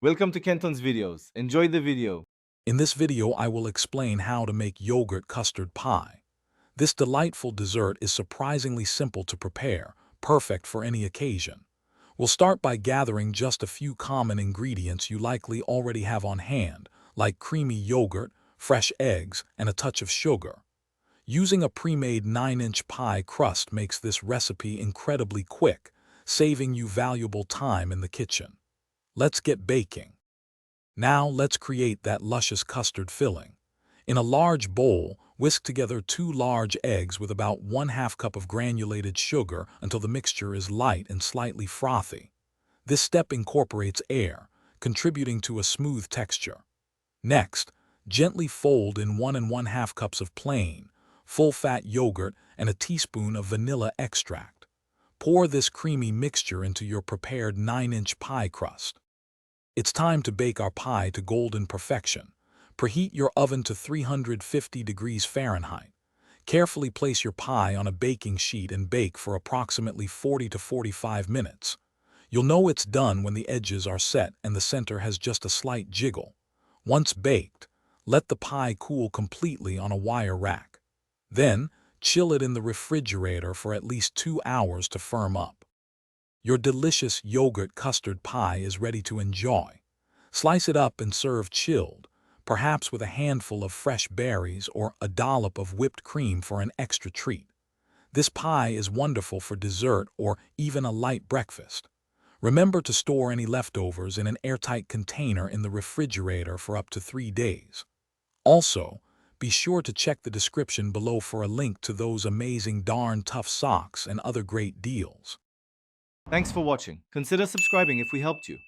Welcome to Kenton's videos. Enjoy the video. In this video, I will explain how to make yogurt custard pie. This delightful dessert is surprisingly simple to prepare, perfect for any occasion. We'll start by gathering just a few common ingredients you likely already have on hand, like creamy yogurt, fresh eggs, and a touch of sugar. Using a pre-made 9-inch pie crust makes this recipe incredibly quick, saving you valuable time in the kitchen. Let's get baking. Now let's create that luscious custard filling. In a large bowl, whisk together 2 large eggs with about 1/2 cup of granulated sugar until the mixture is light and slightly frothy. This step incorporates air, contributing to a smooth texture. Next, gently fold in 1 1/2 cups of plain, full-fat yogurt and a teaspoon of vanilla extract. Pour this creamy mixture into your prepared 9-inch pie crust. It's time to bake our pie to golden perfection. Preheat your oven to 350 degrees Fahrenheit. Carefully place your pie on a baking sheet and bake for approximately 40 to 45 minutes. You'll know it's done when the edges are set and the center has just a slight jiggle. Once baked, let the pie cool completely on a wire rack. Then, chill it in the refrigerator for at least 2 hours to firm up. Your delicious yogurt custard pie is ready to enjoy. Slice it up and serve chilled, perhaps with a handful of fresh berries or a dollop of whipped cream for an extra treat. This pie is wonderful for dessert or even a light breakfast. Remember to store any leftovers in an airtight container in the refrigerator for up to 3 days. Also, be sure to check the description below for a link to those amazing darn tough socks and other great deals. Thanks for watching. Consider subscribing if we helped you.